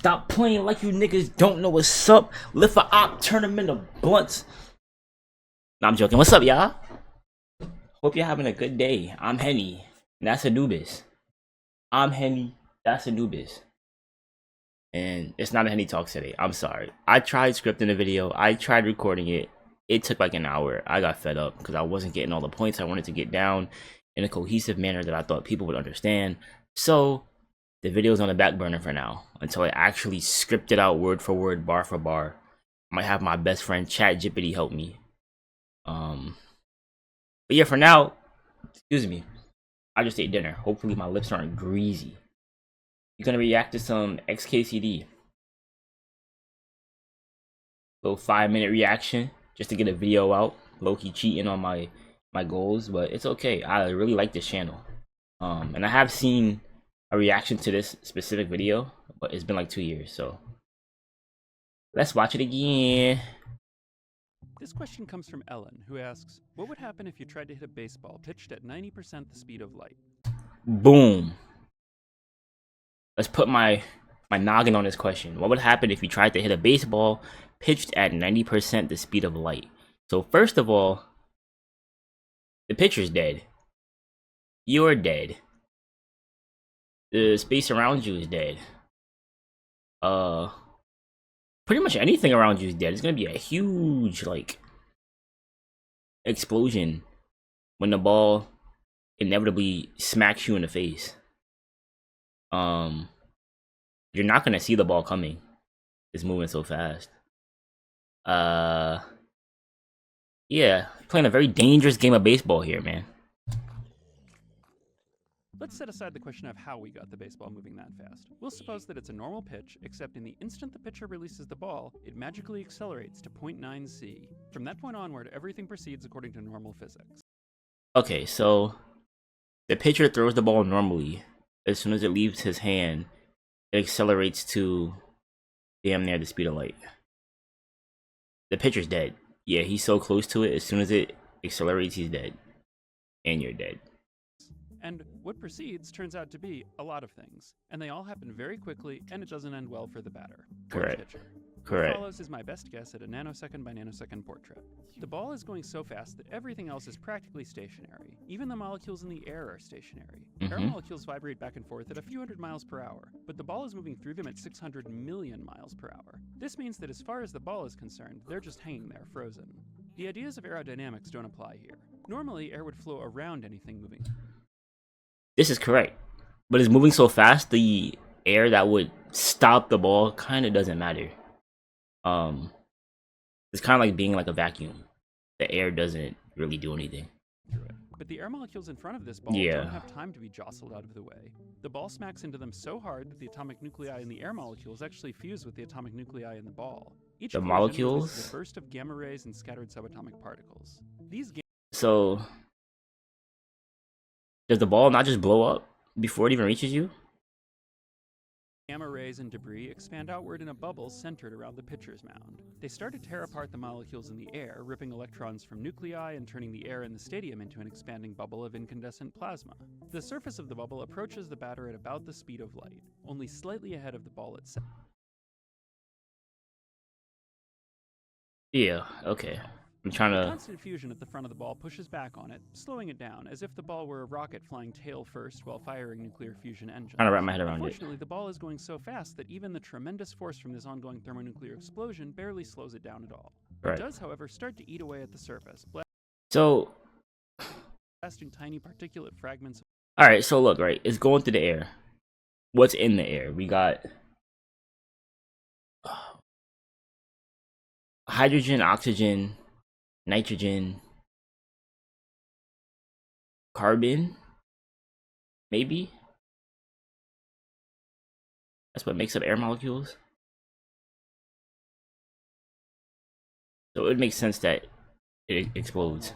Stop playing like you niggas don't know what's up. Lift a op, turn them into blunts. No, I'm joking. What's up, y'all? Hope you're having a good day. I'm Henny, and that's Anubis. I'm Henny, that's Anubis. And it's not a Henny Talks today. I'm sorry. I tried scripting the video. I tried recording it. It took like an hour. I got fed up because I wasn't getting all the points I wanted to get down in a cohesive manner that I thought people would understand. So the video's on the back burner for now until I actually script it out word for word, bar for bar. I might have my best friend ChatGPT help me. But yeah, for now, excuse me, I just ate dinner. Hopefully my lips aren't greasy. You're gonna react to some XKCD. Little 5-minute reaction just to get a video out. Low-key cheating on my goals, but it's okay. I really like this channel. And I have seen a reaction to this specific video, but it's been like 2 years, so let's watch it again. This question comes from Ellen, who asks, what would happen if you tried to hit a baseball pitched at 90% the speed of light? Boom. Let's put my noggin on this question. What would happen if you tried to hit a baseball pitched at 90% the speed of light? So first of all, the pitcher's dead. You're dead. The space around you is dead. Pretty much anything around you is dead. It's gonna be a huge, like, explosion when the ball inevitably smacks you in the face. You're not gonna see the ball coming. It's moving so fast. Yeah, playing a very dangerous game of baseball here, man. Let's set aside the question of how we got the baseball moving that fast. We'll suppose that it's a normal pitch, except in the instant the pitcher releases the ball, it magically accelerates to 0.9 c. From that point onward, everything proceeds according to normal physics. Okay, so the pitcher throws the ball normally. As soon as it leaves his hand, it accelerates to damn near the speed of light. The pitcher's dead. Yeah, he's so close to it. As soon as it accelerates, he's dead. And you're dead. And what proceeds turns out to be a lot of things, and they all happen very quickly, and it doesn't end well for the batter. Correct. Pitcher. Correct. What follows is my best guess at a nanosecond by nanosecond portrait. The ball is going so fast that everything else is practically stationary. Even the molecules in the air are stationary. Air molecules vibrate back and forth at a few hundred miles per hour, but the ball is moving through them at 600 million miles per hour. This means that as far as the ball is concerned, they're just hanging there, frozen. The ideas of aerodynamics don't apply here. Normally, air would flow around anything moving. This is correct. But it's moving so fast, the air that would stop the ball kind of doesn't matter. It's kind of like being like a vacuum. The air doesn't really do anything. But the air molecules in front of this ball don't have time to be jostled out of the way. The ball smacks into them so hard that the atomic nuclei in the air molecules actually fuse with the atomic nuclei in the ball. Each molecule is a burst of gamma rays and scattered subatomic particles. So does the ball not just blow up before it even reaches you? Gamma rays and debris expand outward in a bubble centered around the pitcher's mound. They start to tear apart the molecules in the air, ripping electrons from nuclei and turning the air in the stadium into an expanding bubble of incandescent plasma. The surface of the bubble approaches the batter at about the speed of light, only slightly ahead of the ball itself. Yeah, okay. I'm trying to... Constant fusion at the front of the ball pushes back on it, slowing it down, as if the ball were a rocket flying tail first while firing nuclear fusion engines. Trying to wrap my head around it. Unfortunately, the ball is going so fast that even the tremendous force from this ongoing thermonuclear explosion barely slows it down at all. Right. It does, however, start to eat away at the surface, blasting tiny particulate fragments. Alright, so look, right, it's going through the air. What's in the air? We got hydrogen, oxygen, nitrogen, carbon, maybe? That's what makes up air molecules. So it makes sense that it explodes.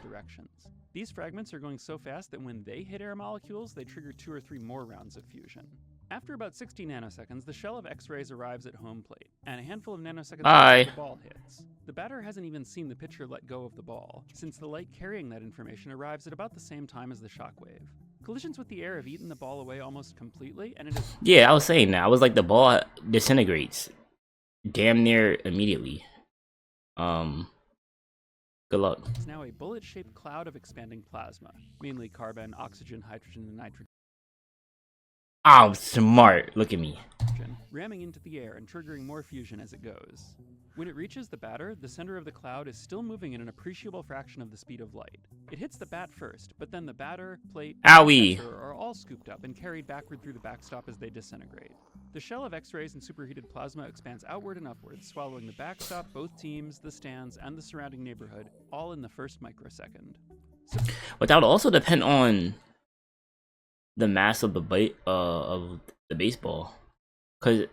These fragments are going so fast that when they hit air molecules, they trigger 2 or 3 more rounds of fusion. After about 60 nanoseconds, the shell of X-rays arrives at home plate, and a handful of nanoseconds later, the ball hits. The batter hasn't even seen the pitcher let go of the ball, since the light carrying that information arrives at about the same time as the shockwave. Collisions with the air have eaten the ball away almost completely, and it is... Yeah, I was saying that. I was like, the ball disintegrates damn near immediately. Good luck. It's now a bullet-shaped cloud of expanding plasma, mainly carbon, oxygen, hydrogen, and nitrogen. I'm smart. Look at me. Ramming into the air and triggering more fusion as it goes. When it reaches the batter, the center of the cloud is still moving at an appreciable fraction of the speed of light. It hits the bat first, but then the batter, plate, and sensor are all scooped up and carried backward through the backstop as they disintegrate. The shell of X-rays and superheated plasma expands outward and upwards, swallowing the backstop, both teams, the stands, and the surrounding neighborhood, all in the first microsecond. But that would also depend on the mass of the baseball, because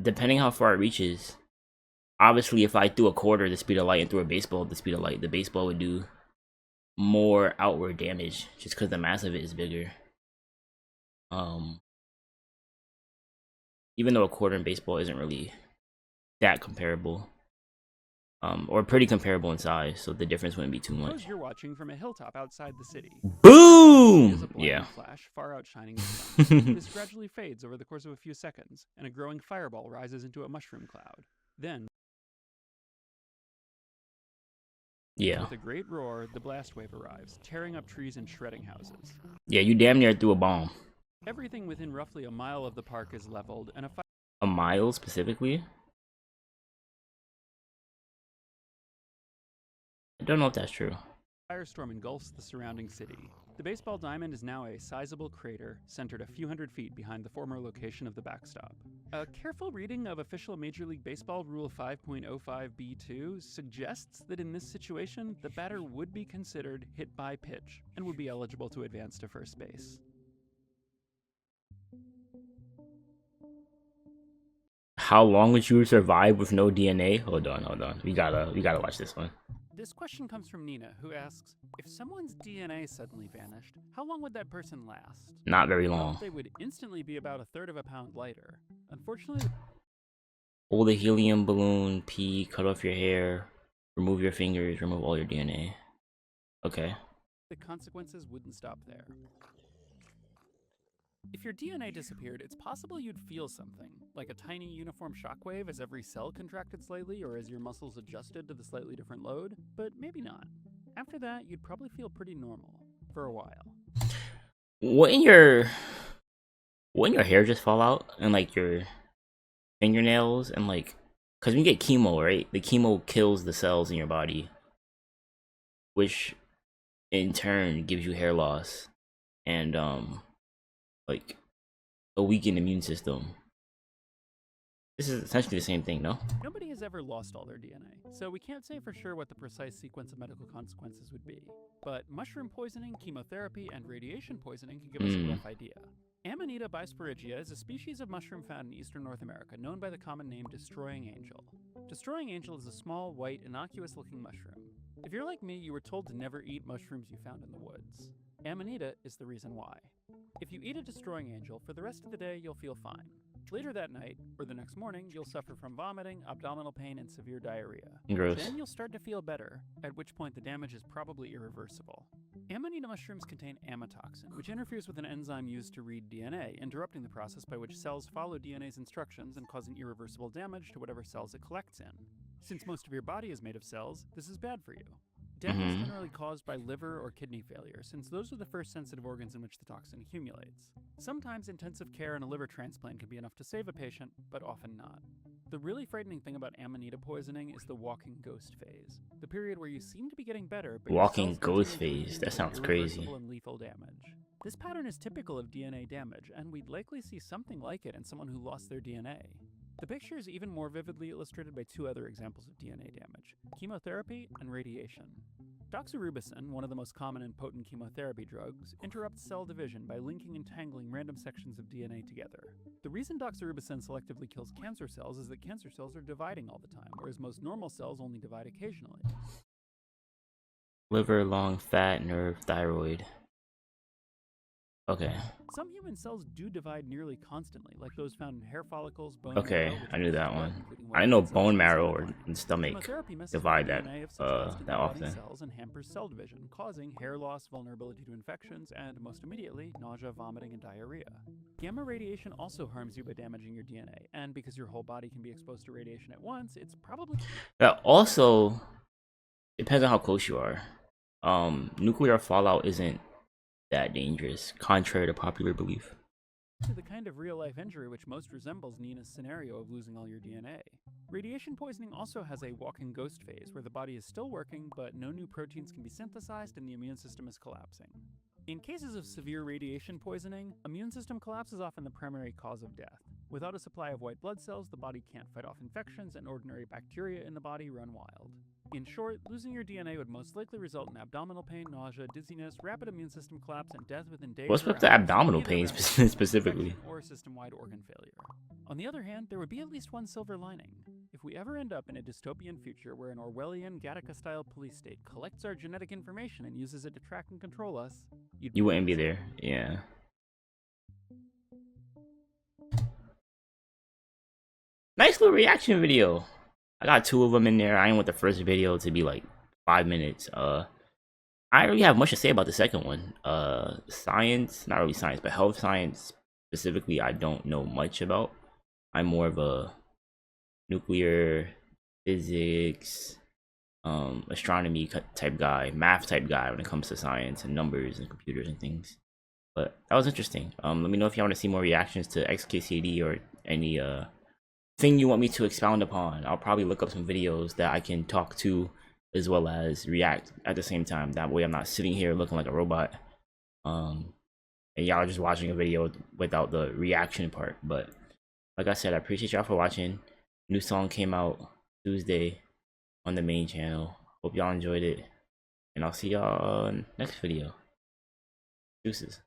depending how far it reaches, obviously if I threw a quarter the speed of light and threw a baseball at the speed of light, the baseball would do more outward damage just because the mass of it is bigger. Even though a quarter in baseball isn't really that comparable, or pretty comparable in size, so the difference wouldn't be too much. Suppose you're watching from a hilltop outside the city. Boom! Yeah. Flash far outshining the sun. This gradually fades over the course of a few seconds, and a growing fireball rises into a mushroom cloud. Then, with a great roar, the blast wave arrives, tearing up trees and shredding houses. Yeah, you damn near threw a bomb. Everything within roughly a mile of the park is leveled, and a mile specifically? I don't know if that's true. Firestorm engulfs the surrounding city. The baseball diamond is now a sizable crater centered a few hundred feet behind the former location of the backstop. A careful reading of official Major League Baseball Rule 5.05b2 suggests that in this situation, the batter would be considered hit by pitch and would be eligible to advance to first base. How long would you survive with no DNA? Hold on. We gotta watch this one. This question comes from Nina, who asks, if someone's DNA suddenly vanished, how long would that person last? Not very long. Well, they would instantly be about a third of a pound lighter. Unfortunately, hold a helium balloon, pee, cut off your hair, remove your fingers, remove all your DNA. Okay. The consequences wouldn't stop there. If your DNA disappeared, it's possible you'd feel something, like a tiny uniform shockwave as every cell contracted slightly or as your muscles adjusted to the slightly different load, but maybe not. After that, you'd probably feel pretty normal, for a while. Wouldn't your hair just fall out, and like your fingernails, and like, because when you get chemo, right, the chemo kills the cells in your body, which in turn gives you hair loss, and like a weakened immune system. This is essentially the same thing, no? Nobody has ever lost all their DNA, so we can't say for sure what the precise sequence of medical consequences would be. But mushroom poisoning, chemotherapy, and radiation poisoning can give us a rough idea. Amanita bisporigia is a species of mushroom found in eastern North America, known by the common name destroying angel. Destroying angel is a small, white, innocuous-looking mushroom. If you're like me, you were told to never eat mushrooms you found in the woods. Amanita is the reason why. If you eat a destroying angel, for the rest of the day you'll feel fine. Later that night, or the next morning, you'll suffer from vomiting, abdominal pain, and severe diarrhea. Gross. Then you'll start to feel better, at which point the damage is probably irreversible. Amanita mushrooms contain amatoxin, which interferes with an enzyme used to read DNA, interrupting the process by which cells follow DNA's instructions and causing irreversible damage to whatever cells it collects in. Since most of your body is made of cells, this is bad for you. Death is generally caused by liver or kidney failure, since those are the first sensitive organs in which the toxin accumulates. Sometimes intensive care and a liver transplant can be enough to save a patient, but often not. The really frightening thing about Amanita poisoning is the walking ghost phase, the period where you seem to be getting better, but walking ghost phase, that sounds crazy. And lethal damage. This pattern is typical of DNA damage, and we'd likely see something like it in someone who lost their DNA. The picture is even more vividly illustrated by two other examples of DNA damage: chemotherapy and radiation. Doxorubicin, one of the most common and potent chemotherapy drugs, interrupts cell division by linking and tangling random sections of DNA together. The reason doxorubicin selectively kills cancer cells is that cancer cells are dividing all the time, whereas most normal cells only divide occasionally. Liver, lung, fat, nerve, thyroid. Okay. Some human cells do divide nearly constantly, like those found in hair follicles, bone Okay, marrow, which I knew produces that blood, one. including I white didn't know blood cells bone and marrow or cytokine. stomach Chemotherapy messes with the divide that DNA of such constantly that dividing often. cells and hampers cell division, causing hair loss, vulnerability to infections, and most immediately, nausea, vomiting, and diarrhea. Gamma radiation also harms you by damaging your DNA, and because your whole body can be exposed to radiation at once, it's probably That also depends on how close you are. Nuclear fallout isn't that dangerous, contrary to popular belief. the kind of real-life injury which most resembles Nina's scenario of losing all your DNA. Radiation poisoning also has a walking ghost phase, where the body is still working, but no new proteins can be synthesized and the immune system is collapsing. In cases of severe radiation poisoning, immune system collapse is often the primary cause of death. Without a supply of white blood cells, the body can't fight off infections, and ordinary bacteria in the body run wild. In short, losing your DNA would most likely result in abdominal pain, nausea, dizziness, rapid immune system collapse, and death within days What's or with the hours, abdominal either pain around infection specifically? or system-wide organ failure. On the other hand, there would be at least one silver lining. If we ever end up in a dystopian future where an Orwellian, Gattaca-style police state collects our genetic information and uses it to track and control us, You wouldn't be there. Yeah. Nice little reaction video. I got 2 of them in there. I ain't want the first video to be like 5 minutes. I don't really have much to say about the second one. Science, not really science, but health science specifically, I don't know much about. I'm more of a nuclear physics, astronomy type guy, math type guy when it comes to science and numbers and computers and things. But that was interesting. Let me know if you want to see more reactions to XKCD or any thing you want me to expound upon. I'll probably look up some videos that I can talk to as well as react at the same time. That way I'm not sitting here looking like a robot. And y'all are just watching a video without the reaction part. But like I said, I appreciate y'all for watching. New song came out Tuesday on the main channel. Hope y'all enjoyed it. And I'll see y'all next video. Deuces.